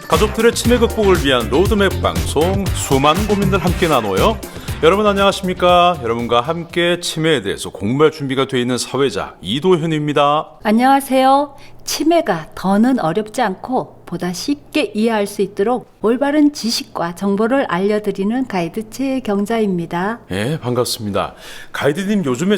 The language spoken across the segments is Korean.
가족들의 치매 극복을 위한 로드맵 방송, 수많은 고민들 함께 나눠요. 여러분 안녕하십니까? 여러분과 함께 치매에 대해서 공부할 준비가 되어 있는 사회자 이도현입니다. 안녕하세요. 치매가 더는 어렵지 않고 보다 쉽게 이해할 수 있도록 올바른 지식과 정보를 알려드리는 가이드 최경자입니다. 예, 반갑습니다. 가이드님, 요즘에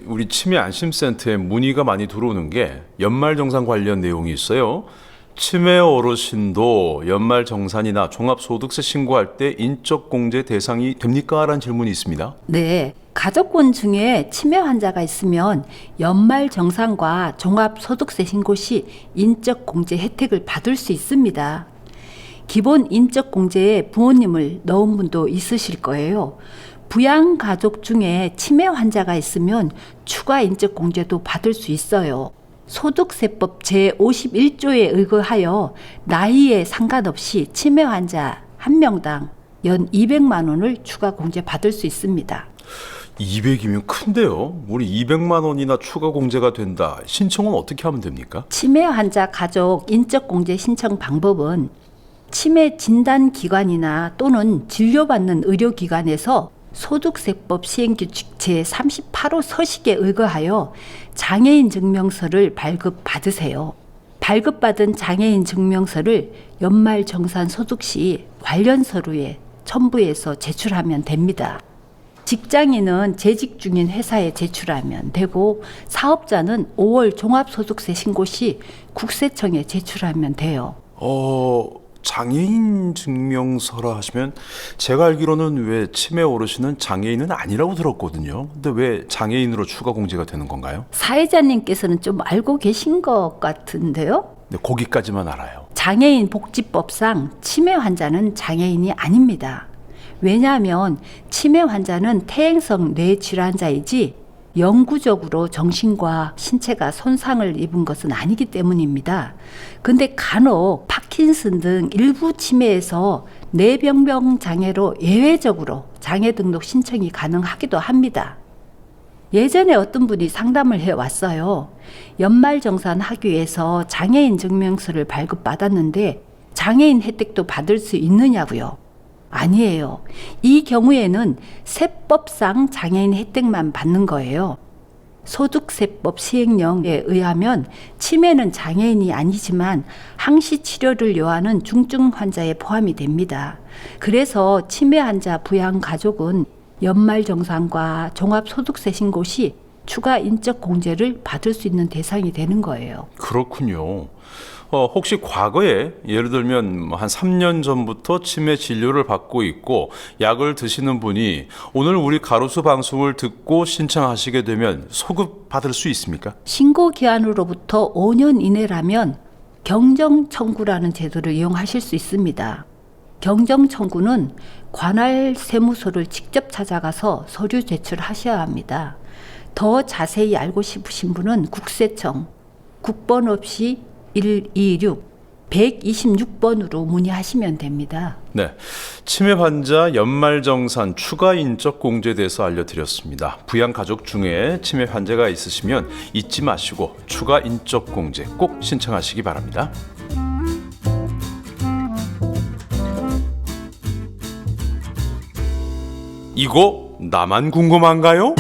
우리 치매 안심센터에 문의가 많이 들어오는 게 연말정산 관련 내용이 있어요. 치매 어르신도 연말정산이나 종합소득세 신고할 때 인적공제 대상이 됩니까? 라는 질문이 있습니다. 네. 가족군 중에 치매 환자가 있으면 연말정산과 종합소득세 신고 시 인적공제 혜택을 받을 수 있습니다. 기본 인적공제에 부모님을 넣은 분도 있으실 거예요. 부양가족 중에 치매 환자가 있으면 추가 인적공제도 받을 수 있어요. 소득세법 제51조에 의거하여 나이에 상관없이 치매 환자 한 명당 연 200만 원을 추가 공제 받을 수 있습니다. 200이면 큰데요. 우리 200만 원이나 추가 공제가 된다. 신청은 어떻게 하면 됩니까? 치매 환자 가족 인적공제 신청 방법은 치매 진단기관이나 또는 진료받는 의료기관에서 소득세법 시행규칙 제38호 서식에 의거하여 장애인 증명서를 발급받으세요. 발급받은 장애인 증명서를 연말정산 소득 시 관련 서류에 첨부해서 제출하면 됩니다. 직장인은 재직 중인 회사에 제출하면 되고, 사업자는 5월 종합소득세 신고 시 국세청에 제출하면 돼요. 장애인 증명서라 하시면 제가 알기로는 왜 치매 어르신은 장애인은 아니라고 들었거든요. 근데 왜 장애인으로 추가 공제가 되는 건가요? 사회자님께서는 좀 알고 계신 것 같은데요? 네, 거기까지만 알아요. 장애인 복지법상 치매 환자는 장애인이 아닙니다. 왜냐하면 치매 환자는 퇴행성 뇌질환자이지 영구적으로 정신과 신체가 손상을 입은 것은 아니기 때문입니다. 근데 간혹 파킨슨 등 일부 치매에서 뇌병변 장애로 예외적으로 장애 등록 신청이 가능하기도 합니다. 예전에 어떤 분이 상담을 해왔어요. 연말정산 하기 위해서 장애인 증명서를 발급받았는데 장애인 혜택도 받을 수 있느냐고요. 아니에요. 이 경우에는 세법상 장애인 혜택만 받는 거예요. 소득세법 시행령에 의하면 치매는 장애인이 아니지만 항시 치료를 요하는 중증 환자에 포함이 됩니다. 그래서 치매 환자 부양 가족은 연말정산과 종합소득세 신고 시 추가 인적공제를 받을 수 있는 대상이 되는 거예요. 그렇군요. 혹시 과거에 예를 들면 한 3년 전부터 치매 진료를 받고 있고 약을 드시는 분이 오늘 우리 가로수 방송을 듣고 신청하시게 되면 소급 받을 수 있습니까? 신고 기한으로부터 5년 이내라면 경정 청구라는 제도를 이용하실 수 있습니다. 경정 청구는 관할 세무서를 직접 찾아가서 서류 제출하셔야 합니다. 더 자세히 알고 싶으신 분은 국세청 국번 없이 126 126번으로 문의하시면 됩니다. 네, 치매 환자 연말정산 추가 인적 공제에 대해서 알려드렸습니다. 부양 가족 중에 치매 환자가 있으시면 잊지 마시고 추가 인적 공제 꼭 신청하시기 바랍니다. 이거 나만 궁금한가요?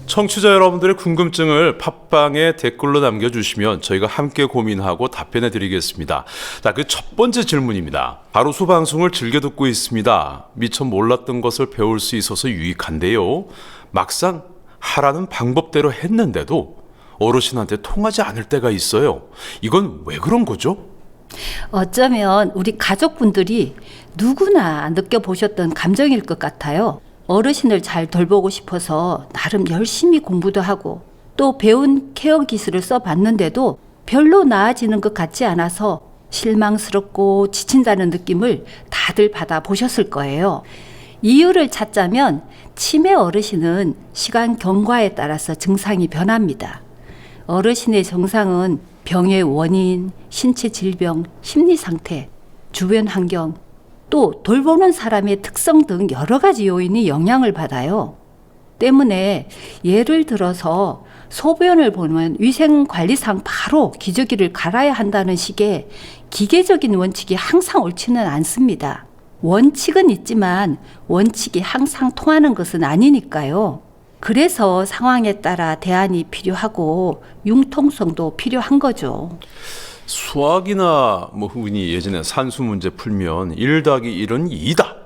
청취자 여러분들의 궁금증을 팟빵에 댓글로 남겨주시면 저희가 함께 고민하고 답변해 드리겠습니다. 자, 그 첫 번째 질문입니다. 가로수 방송을 즐겨 듣고 있습니다. 미처 몰랐던 것을 배울 수 있어서 유익한데요. 막상 하라는 방법대로 했는데도 어르신한테 통하지 않을 때가 있어요. 이건 왜 그런 거죠? 어쩌면 우리 가족분들이 누구나 느껴보셨던 감정일 것 같아요. 어르신을 잘 돌보고 싶어서 나름 열심히 공부도 하고 또 배운 케어 기술을 써봤는데도 별로 나아지는 것 같지 않아서 실망스럽고 지친다는 느낌을 다들 받아보셨을 거예요. 이유를 찾자면 치매 어르신은 시간 경과에 따라서 증상이 변합니다. 어르신의 증상은 병의 원인, 신체 질병, 심리 상태, 주변 환경, 또 돌보는 사람의 특성 등 여러 가지 요인이 영향을 받아요. 때문에 예를 들어서 소변을 보면 위생관리상 바로 기저귀를 갈아야 한다는 식의 기계적인 원칙이 항상 옳지는 않습니다. 원칙은 있지만 원칙이 항상 통하는 것은 아니니까요. 그래서 상황에 따라 대안이 필요하고 융통성도 필요한 거죠. 수학이나 뭐 흔히 예전에 산수 문제 풀면 1 더하기 1은 2다.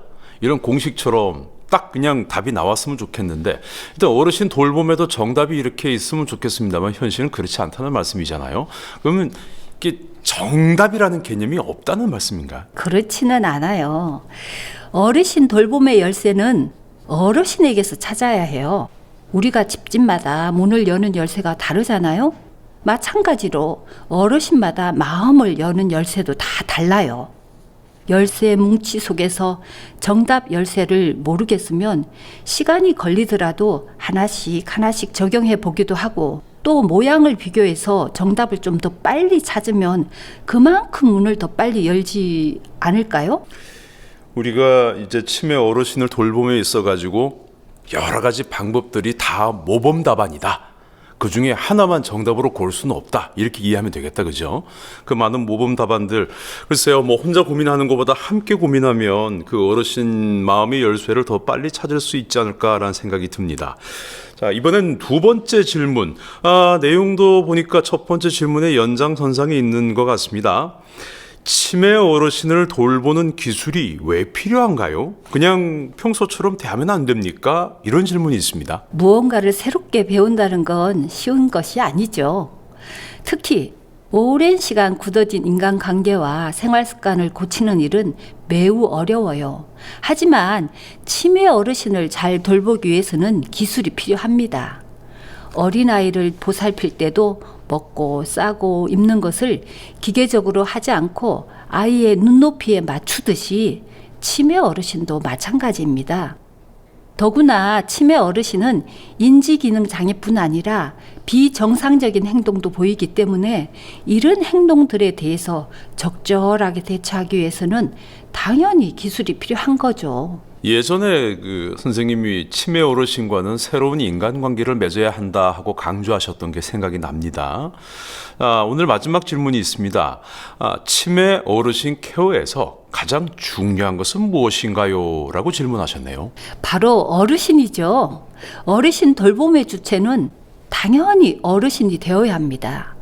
이런 공식처럼 딱 그냥 답이 나왔으면 좋겠는데 일단 어르신 돌봄에도 정답이 이렇게 있으면 좋겠습니다만 현실은 그렇지 않다는 말씀이잖아요. 그러면 이게 정답이라는 개념이 없다는 말씀인가? 그렇지는 않아요. 어르신 돌봄의 열쇠는 어르신에게서 찾아야 해요. 우리가 집집마다 문을 여는 열쇠가 다르잖아요. 마찬가지로 어르신마다 마음을 여는 열쇠도 다 달라요. 열쇠 뭉치 속에서 정답 열쇠를 모르겠으면 시간이 걸리더라도 하나씩 하나씩 적용해 보기도 하고 또 모양을 비교해서 정답을 좀 더 빨리 찾으면 그만큼 문을 더 빨리 열지 않을까요? 우리가 이제 치매 어르신을 돌봄에 있어 가지고 여러 가지 방법들이 다 모범 답안이다. 그 중에 하나만 정답으로 고를 수는 없다. 이렇게 이해하면 되겠다. 그죠? 그 많은 모범 답안들. 글쎄요, 뭐 혼자 고민하는 것보다 함께 고민하면 그 어르신 마음의 열쇠를 더 빨리 찾을 수 있지 않을까라는 생각이 듭니다. 자, 이번엔 두 번째 질문. 내용도 보니까 첫 번째 질문의 연장선상에 있는 것 같습니다. 치매 어르신을 돌보는 기술이 왜 필요한가요? 그냥 평소처럼 대하면 안 됩니까? 이런 질문이 있습니다. 무언가를 새롭게 배운다는 건 쉬운 것이 아니죠. 특히 오랜 시간 굳어진 인간관계와 생활 습관을 고치는 일은 매우 어려워요. 하지만 치매 어르신을 잘 돌보기 위해서는 기술이 필요합니다. 어린아이를 보살필 때도 먹고 싸고 입는 것을 기계적으로 하지 않고 아이의 눈높이에 맞추듯이 치매 어르신도 마찬가지입니다. 더구나 치매 어르신은 인지기능 장애뿐 아니라 비정상적인 행동도 보이기 때문에 이런 행동들에 대해서 적절하게 대처하기 위해서는 당연히 기술이 필요한 거죠. 예전에 그 선생님이 치매 어르신과는 새로운 인간관계를 맺어야 한다 하고 강조하셨던 게 생각이 납니다. 오늘 마지막 질문이 있습니다. 치매 어르신 케어에서 가장 중요한 것은 무엇인가요? 라고 질문하셨네요. 바로 어르신이죠. 어르신 돌봄의 주체는 당연히 어르신이 되어야 합니다.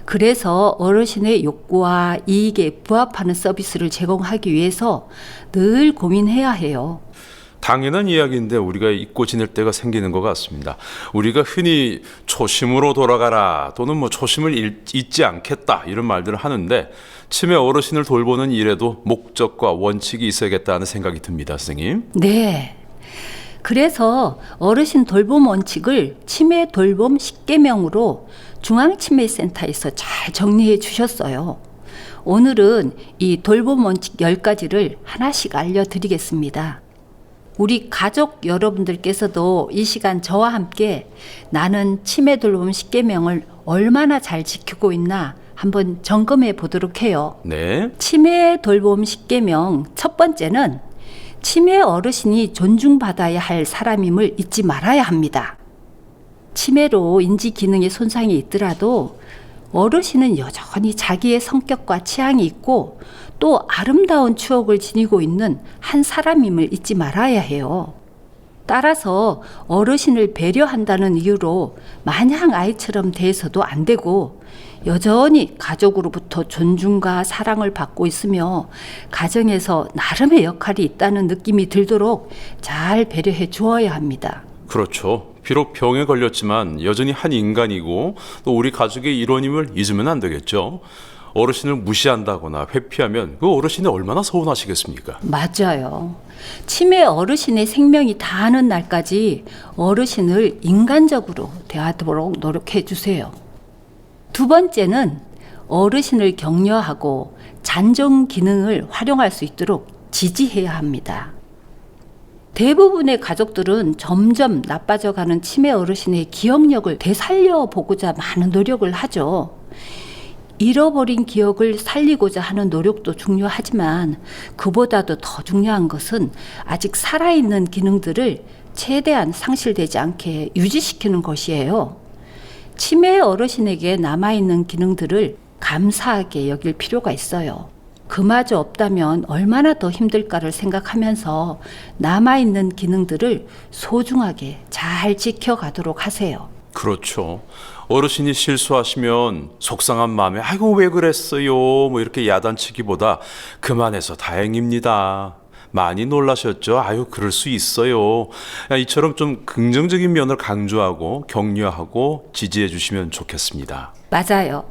그래서 어르신의 욕구와 이익에 부합하는 서비스를 제공하기 위해서 늘 고민해야 해요. 당연한 이야기인데 우리가 잊고 지낼 때가 생기는 것 같습니다. 우리가 흔히 초심으로 돌아가라 또는 뭐 초심을 잊지 않겠다 이런 말들을 하는데 치매 어르신을 돌보는 일에도 목적과 원칙이 있어야겠다는 생각이 듭니다, 선생님. 네. 그래서 어르신 돌봄 원칙을 치매 돌봄 10계명으로 중앙치매센터에서 잘 정리해 주셨어요. 오늘은 이 돌봄 원칙 10가지를 하나씩 알려드리겠습니다. 우리 가족 여러분들께서도 이 시간 저와 함께 나는 치매 돌봄 10계명을 얼마나 잘 지키고 있나 한번 점검해 보도록 해요. 네. 치매 돌봄 10계명 첫 번째는 치매 어르신이 존중받아야 할 사람임을 잊지 말아야 합니다. 치매로 인지 기능에 손상이 있더라도 어르신은 여전히 자기의 성격과 취향이 있고 또 아름다운 추억을 지니고 있는 한 사람임을 잊지 말아야 해요. 따라서 어르신을 배려한다는 이유로 마냥 아이처럼 대해서도 안 되고 여전히 가족으로부터 존중과 사랑을 받고 있으며 가정에서 나름의 역할이 있다는 느낌이 들도록 잘 배려해 주어야 합니다. 그렇죠. 비록 병에 걸렸지만 여전히 한 인간이고 또 우리 가족의 일원임을 잊으면 안 되겠죠. 어르신을 무시한다거나 회피하면 그 어르신이 얼마나 서운하시겠습니까? 맞아요. 치매 어르신의 생명이 다하는 날까지 어르신을 인간적으로 대하도록 노력해 주세요. 두 번째는 어르신을 격려하고 잔정 기능을 활용할 수 있도록 지지해야 합니다. 대부분의 가족들은 점점 나빠져가는 치매 어르신의 기억력을 되살려 보고자 많은 노력을 하죠. 잃어버린 기억을 살리고자 하는 노력도 중요하지만 그보다도 더 중요한 것은 아직 살아있는 기능들을 최대한 상실되지 않게 유지시키는 것이에요. 치매 어르신에게 남아있는 기능들을 감사하게 여길 필요가 있어요. 그마저 없다면 얼마나 더 힘들까를 생각하면서 남아있는 기능들을 소중하게 잘 지켜가도록 하세요. 그렇죠. 어르신이 실수하시면 속상한 마음에 아이고 왜 그랬어요 뭐 이렇게 야단치기보다 그만해서 다행입니다. 많이 놀라셨죠? 아유 그럴 수 있어요. 이처럼 좀 긍정적인 면을 강조하고 격려하고 지지해 주시면 좋겠습니다. 맞아요.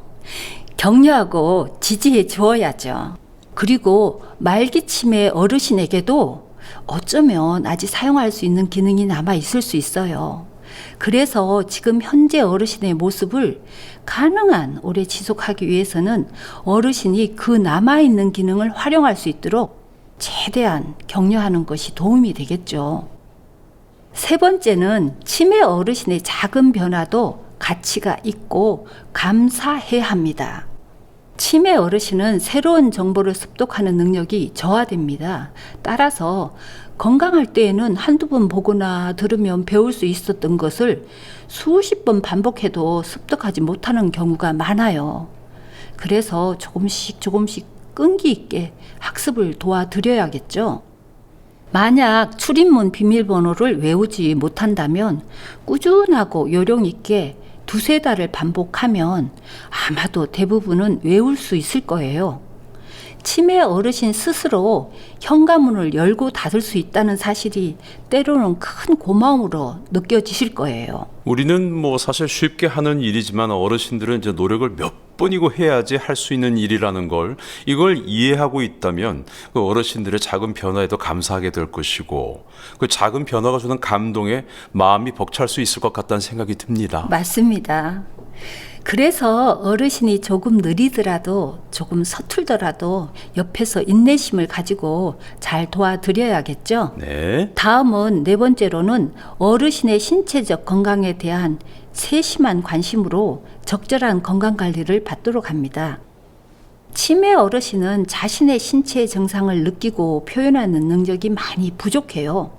격려하고 지지해 주어야죠. 그리고 말기 치매 어르신에게도 어쩌면 아직 사용할 수 있는 기능이 남아 있을 수 있어요. 그래서 지금 현재 어르신의 모습을 가능한 오래 지속하기 위해서는 어르신이 그 남아있는 기능을 활용할 수 있도록 최대한 격려하는 것이 도움이 되겠죠. 세 번째는 치매 어르신의 작은 변화도 가치가 있고 감사해야 합니다. 치매 어르신은 새로운 정보를 습득하는 능력이 저하됩니다. 따라서 건강할 때에는 한두 번 보거나 들으면 배울 수 있었던 것을 수십 번 반복해도 습득하지 못하는 경우가 많아요. 그래서 조금씩 끈기 있게 학습을 도와드려야겠죠. 만약 출입문 비밀번호를 외우지 못한다면 꾸준하고 요령 있게 두세 달을 반복하면 아마도 대부분은 외울 수 있을 거예요. 치매 어르신 스스로 현관문을 열고 닫을 수 있다는 사실이 때로는 큰 고마움으로 느껴지실 거예요. 우리는 뭐 사실 쉽게 하는 일이지만 어르신들은 이제 노력을 몇 번이고 해야지 할 수 있는 일이라는 걸 이걸 이해하고 있다면 그 어르신들의 작은 변화에도 감사하게 될 것이고 그 작은 변화가 주는 감동에 마음이 벅찰 수 있을 것 같다는 생각이 듭니다. 맞습니다. 그래서 어르신이 조금 느리더라도 조금 서툴더라도 옆에서 인내심을 가지고 잘 도와드려야겠죠. 네. 다음은 네 번째로는 어르신의 신체적 건강에 대한 세심한 관심으로 적절한 건강관리를 받도록 합니다. 치매 어르신은 자신의 신체 증상을 느끼고 표현하는 능력이 많이 부족해요.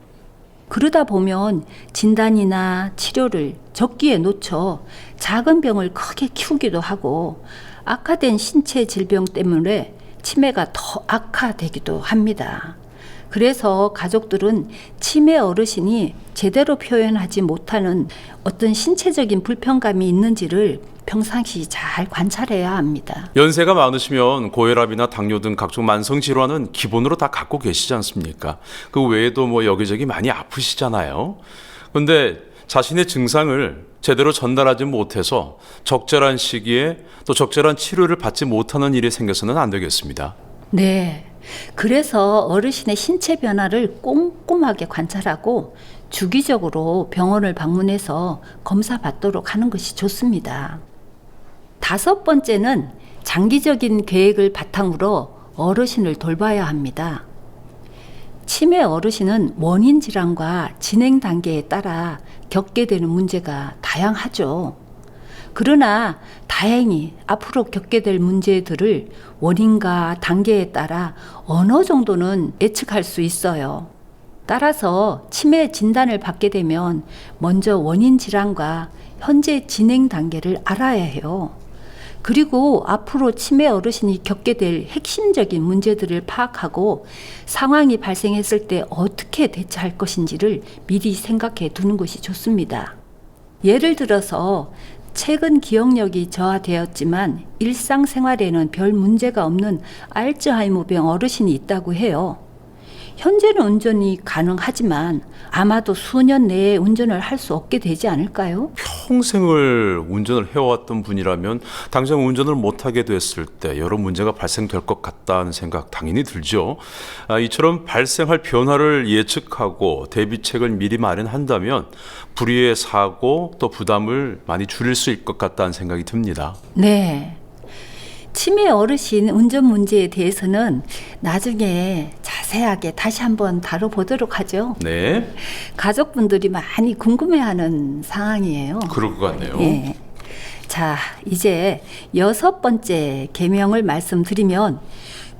그러다 보면 진단이나 치료를 적기에 놓쳐 작은 병을 크게 키우기도 하고 악화된 신체 질병 때문에 치매가 더 악화되기도 합니다. 그래서 가족들은 치매 어르신이 제대로 표현하지 못하는 어떤 신체적인 불편감이 있는지를 평상시 잘 관찰해야 합니다. 연세가 많으시면 고혈압이나 당뇨 등 각종 만성 질환은 기본으로 다 갖고 계시지 않습니까? 그 외에도 뭐 여기저기 많이 아프시잖아요. 근데 자신의 증상을 제대로 전달하지 못해서 적절한 시기에 또 적절한 치료를 받지 못하는 일이 생겨서는 안 되겠습니다. 네. 그래서 어르신의 신체 변화를 꼼꼼하게 관찰하고 주기적으로 병원을 방문해서 검사 받도록 하는 것이 좋습니다. 다섯 번째는 장기적인 계획을 바탕으로 어르신을 돌봐야 합니다. 치매 어르신은 원인 질환과 진행 단계에 따라 겪게 되는 문제가 다양하죠. 그러나 다행히 앞으로 겪게 될 문제들을 원인과 단계에 따라 어느 정도는 예측할 수 있어요. 따라서 치매 진단을 받게 되면 먼저 원인 질환과 현재 진행 단계를 알아야 해요. 그리고 앞으로 치매 어르신이 겪게 될 핵심적인 문제들을 파악하고 상황이 발생했을 때 어떻게 대처할 것인지를 미리 생각해 두는 것이 좋습니다. 예를 들어서 최근 기억력이 저하되었지만 일상생활에는 별 문제가 없는 알츠하이머병 어르신이 있다고 해요. 현재는 운전이 가능하지만 아마도 수년 내에 운전을 할 수 없게 되지 않을까요? 평생을 운전을 해왔던 분이라면 당장 운전을 못하게 됐을 때 여러 문제가 발생될 것 같다는 생각 당연히 들죠. 이처럼 발생할 변화를 예측하고 대비책을 미리 마련한다면 불의의 사고 또 부담을 많이 줄일 수 있을 것 같다는 생각이 듭니다. 네. 치매 어르신 운전 문제에 대해서는 나중에 자세하게 다시 한번 다뤄보도록 하죠. 네. 가족분들이 많이 궁금해하는 상황이에요. 그럴 것 같네요. 예. 자, 이제 여섯 번째 계명을 말씀드리면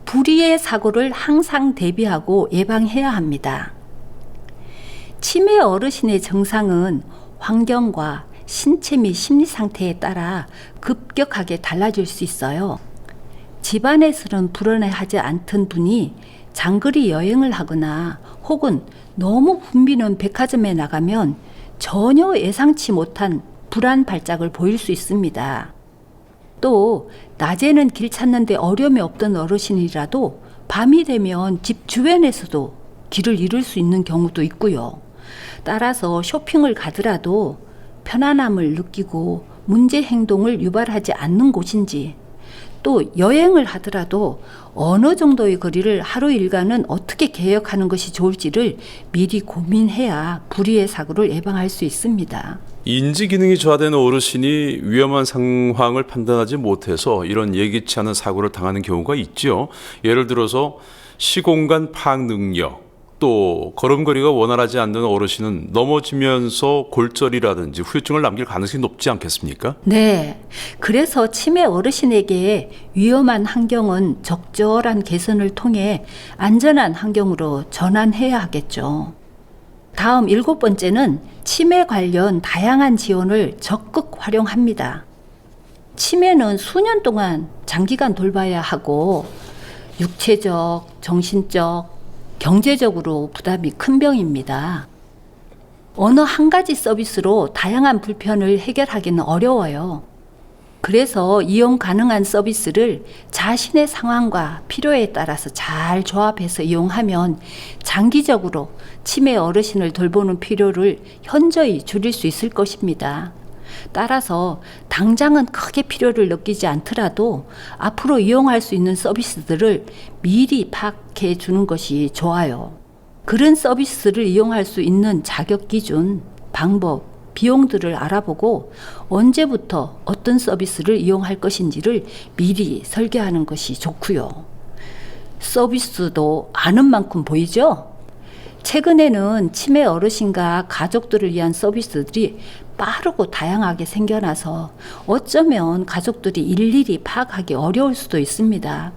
불의의 사고를 항상 대비하고 예방해야 합니다. 치매 어르신의 증상은 환경과 신체 및 심리 상태에 따라 급격하게 달라질 수 있어요. 집안에서는 불안해하지 않던 분이 장거리 여행을 하거나 혹은 너무 붐비는 백화점에 나가면 전혀 예상치 못한 불안 발작을 보일 수 있습니다. 또 낮에는 길 찾는데 어려움이 없던 어르신이라도 밤이 되면 집 주변에서도 길을 잃을 수 있는 경우도 있고요. 따라서 쇼핑을 가더라도 편안함을 느끼고 문제 행동을 유발하지 않는 곳인지, 또 여행을 하더라도 어느 정도의 거리를 하루 일과는 어떻게 계획하는 것이 좋을지를 미리 고민해야 불의의 사고를 예방할 수 있습니다. 인지 기능이 저하된 어르신이 위험한 상황을 판단하지 못해서 이런 예기치 않은 사고를 당하는 경우가 있죠. 예를 들어서 시공간 파악 능력, 또 걸음걸이가 원활하지 않는 어르신은 넘어지면서 골절이라든지 후유증을 남길 가능성이 높지 않겠습니까? 네. 그래서 치매 어르신에게 위험한 환경은 적절한 개선을 통해 안전한 환경으로 전환해야 하겠죠. 다음 7번째는 치매 관련 다양한 지원을 적극 활용합니다. 치매는 수년 동안 장기간 돌봐야 하고 육체적, 정신적, 경제적으로 부담이 큰 병입니다. 어느 한 가지 서비스로 다양한 불편을 해결하기는 어려워요. 그래서 이용 가능한 서비스를 자신의 상황과 필요에 따라서 잘 조합해서 이용하면 장기적으로 치매 어르신을 돌보는 필요를 현저히 줄일 수 있을 것입니다. 따라서 당장은 크게 필요를 느끼지 않더라도 앞으로 이용할 수 있는 서비스들을 미리 파악해 주는 것이 좋아요. 그런 서비스를 이용할 수 있는 자격 기준, 방법, 비용들을 알아보고 언제부터 어떤 서비스를 이용할 것인지를 미리 설계하는 것이 좋고요. 서비스도 아는 만큼 보이죠? 최근에는 치매 어르신과 가족들을 위한 서비스들이 빠르고 다양하게 생겨나서 어쩌면 가족들이 일일이 파악하기 어려울 수도 있습니다.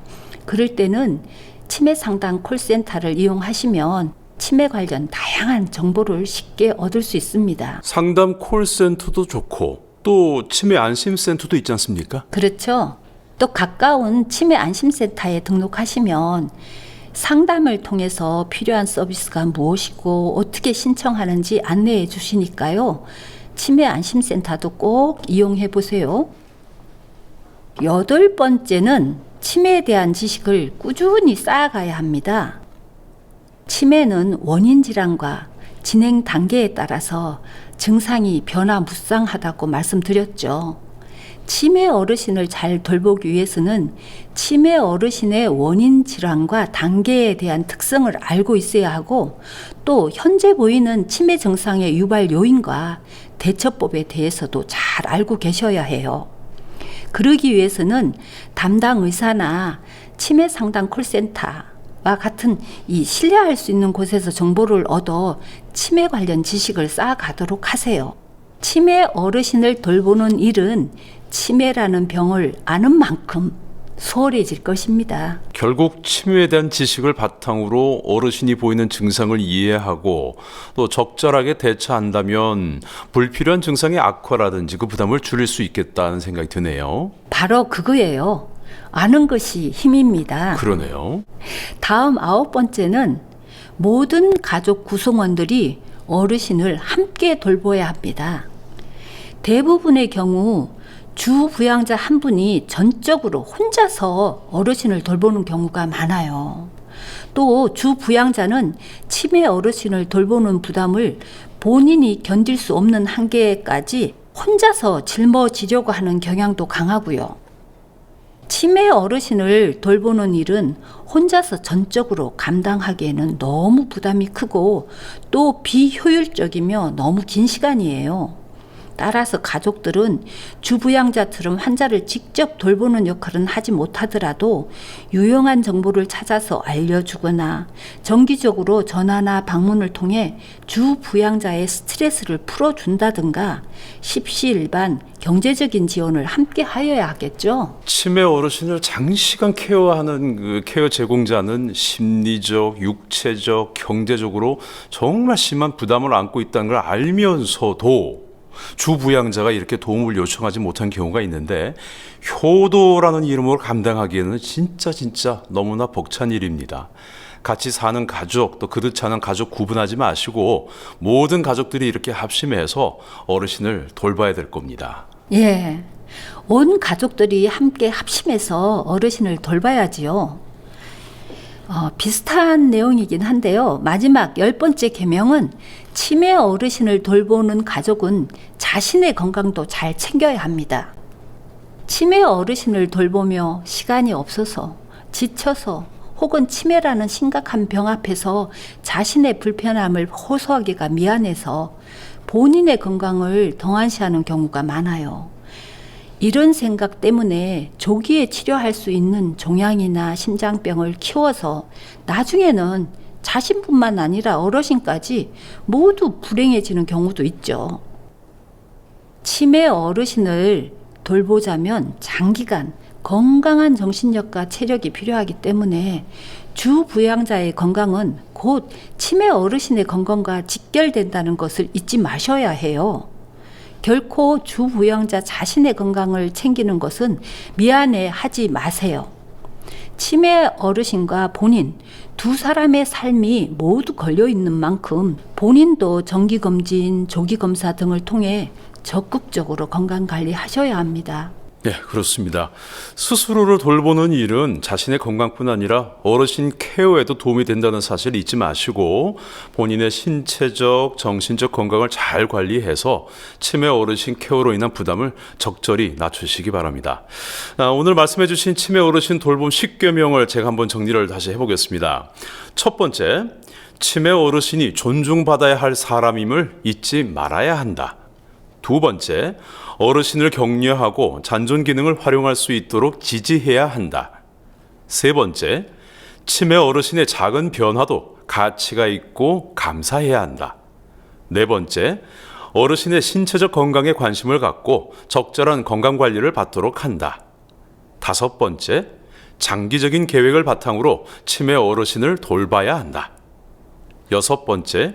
그럴 때는 치매 상담 콜센터를 이용하시면 치매 관련 다양한 정보를 쉽게 얻을 수 있습니다. 상담 콜센터도 좋고 또 치매 안심센터도 있지 않습니까? 그렇죠. 또 가까운 치매 안심센터에 등록하시면 상담을 통해서 필요한 서비스가 무엇이고 어떻게 신청하는지 안내해 주시니까요. 치매 안심센터도 꼭 이용해 보세요. 8번째는 치매에 대한 지식을 꾸준히 쌓아가야 합니다. 치매는 원인 질환과 진행 단계에 따라서 증상이 변화무쌍하다고 말씀드렸죠. 치매 어르신을 잘 돌보기 위해서는 치매 어르신의 원인 질환과 단계에 대한 특성을 알고 있어야 하고, 또 현재 보이는 치매 증상의 유발 요인과 대처법에 대해서도 잘 알고 계셔야 해요. 그러기 위해서는 담당 의사나 치매 상담 콜센터와 같은 이 신뢰할 수 있는 곳에서 정보를 얻어 치매 관련 지식을 쌓아가도록 하세요. 치매 어르신을 돌보는 일은 치매라는 병을 아는 만큼 수월해질 것입니다. 결국 치매에 대한 지식을 바탕으로 어르신이 보이는 증상을 이해하고 또 적절하게 대처한다면 불필요한 증상의 악화라든지 그 부담을 줄일 수 있겠다는 생각이 드네요. 바로 그거예요. 아는 것이 힘입니다. 그러네요. 다음 9번째는 모든 가족 구성원들이 어르신을 함께 돌보아야 합니다. 대부분의 경우 주 부양자 한 분이 전적으로 혼자서 어르신을 돌보는 경우가 많아요. 또 주 부양자는 치매 어르신을 돌보는 부담을 본인이 견딜 수 없는 한계까지 혼자서 짊어지려고 하는 경향도 강하고요. 치매 어르신을 돌보는 일은 혼자서 전적으로 감당하기에는 너무 부담이 크고 또 비효율적이며 너무 긴 시간이에요. 따라서 가족들은 주부양자처럼 환자를 직접 돌보는 역할은 하지 못하더라도 유용한 정보를 찾아서 알려주거나 정기적으로 전화나 방문을 통해 주부양자의 스트레스를 풀어준다든가 십시일반 경제적인 지원을 함께 하여야 하겠죠. 치매 어르신을 장시간 케어하는 그 케어 제공자는 심리적, 육체적, 경제적으로 정말 심한 부담을 안고 있다는 걸 알면서도 주부양자가 이렇게 도움을 요청하지 못한 경우가 있는데 효도라는 이름으로 감당하기에는 진짜 너무나 벅찬 일입니다. 같이 사는 가족 또 그렇지 않은 가족 구분하지 마시고 모든 가족들이 이렇게 합심해서 어르신을 돌봐야 될 겁니다. 예, 온 가족들이 함께 합심해서 어르신을 돌봐야지요. 비슷한 내용이긴 한데요. 마지막 10번째 계명은 치매 어르신을 돌보는 가족은 자신의 건강도 잘 챙겨야 합니다. 치매 어르신을 돌보며 시간이 없어서 지쳐서 혹은 치매라는 심각한 병 앞에서 자신의 불편함을 호소하기가 미안해서 본인의 건강을 동안시하는 경우가 많아요. 이런 생각 때문에 조기에 치료할 수 있는 종양이나 심장병을 키워서 나중에는 자신뿐만 아니라 어르신까지 모두 불행해지는 경우도 있죠. 치매 어르신을 돌보자면 장기간 건강한 정신력과 체력이 필요하기 때문에 주부양자의 건강은 곧 치매 어르신의 건강과 직결된다는 것을 잊지 마셔야 해요. 결코 주부양자 자신의 건강을 챙기는 것은 미안해 하지 마세요. 치매 어르신과 본인 두 사람의 삶이 모두 걸려 있는 만큼 본인도 정기검진, 조기검사 등을 통해 적극적으로 건강관리 하셔야 합니다. 네, 그렇습니다. 스스로를 돌보는 일은 자신의 건강뿐 아니라 어르신 케어에도 도움이 된다는 사실을 잊지 마시고 본인의 신체적, 정신적 건강을 잘 관리해서 치매 어르신 케어로 인한 부담을 적절히 낮추시기 바랍니다. 오늘 말씀해 주신 치매 어르신 돌봄 10계명을 제가 한번 정리를 다시 해보겠습니다. 첫 번째, 치매 어르신이 존중받아야 할 사람임을 잊지 말아야 한다. 두 번째, 어르신을 격려하고 잔존 기능을 활용할 수 있도록 지지해야 한다. 세 번째, 치매 어르신의 작은 변화도 가치가 있고 감사해야 한다. 네 번째, 어르신의 신체적 건강에 관심을 갖고 적절한 건강 관리를 받도록 한다. 다섯 번째, 장기적인 계획을 바탕으로 치매 어르신을 돌봐야 한다. 여섯 번째,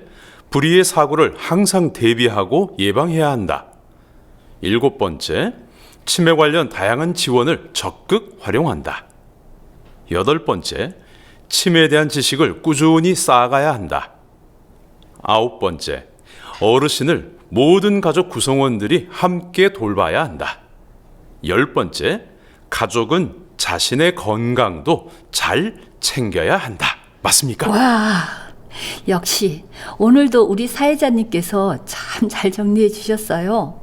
불의의 사고를 항상 대비하고 예방해야 한다. 일곱 번째, 치매 관련 다양한 지원을 적극 활용한다. 여덟 번째, 치매에 대한 지식을 꾸준히 쌓아가야 한다. 아홉 번째, 어르신을 모든 가족 구성원들이 함께 돌봐야 한다. 열 번째, 가족은 자신의 건강도 잘 챙겨야 한다. 맞습니까? 와, 역시 오늘도 우리 사회자님께서 참 잘 정리해 주셨어요.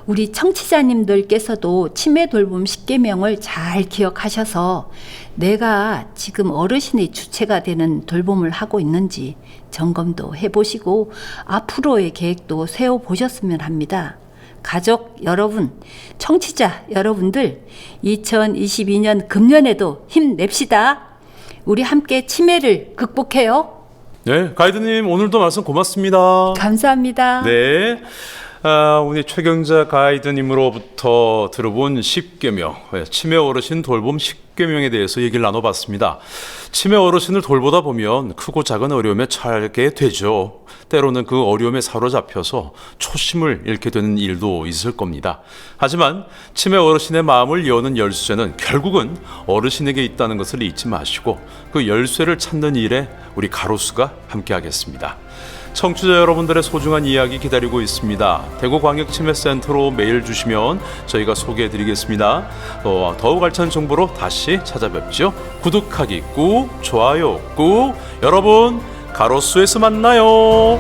우리 청취자님들께서도 치매 돌봄 10계명을 잘 기억하셔서 내가 지금 어르신의 주체가 되는 돌봄을 하고 있는지 점검도 해보시고 앞으로의 계획도 세워보셨으면 합니다. 가족 여러분, 청취자 여러분들, 2022년 금년에도 힘냅시다. 우리 함께 치매를 극복해요. 네, 가이드님 오늘도 말씀 고맙습니다. 감사합니다. 네. 우리 최경자 가이드님으로부터 들어본 10계명, 치매 어르신 돌봄 10계명에 대해서 얘기를 나눠봤습니다. 치매 어르신을 돌보다 보면 크고 작은 어려움에 처하게 되죠. 때로는 그 어려움에 사로잡혀서 초심을 잃게 되는 일도 있을 겁니다. 하지만 치매 어르신의 마음을 여는 열쇠는 결국은 어르신에게 있다는 것을 잊지 마시고 그 열쇠를 찾는 일에 우리 가로수가 함께하겠습니다. 청취자 여러분들의 소중한 이야기 기다리고 있습니다. 대구광역치매센터로 메일 주시면 저희가 소개해드리겠습니다. 더욱 알찬 정보로 다시 찾아뵙죠. 구독하기 꾹, 좋아요 꾹. 여러분, 가로수에서 만나요.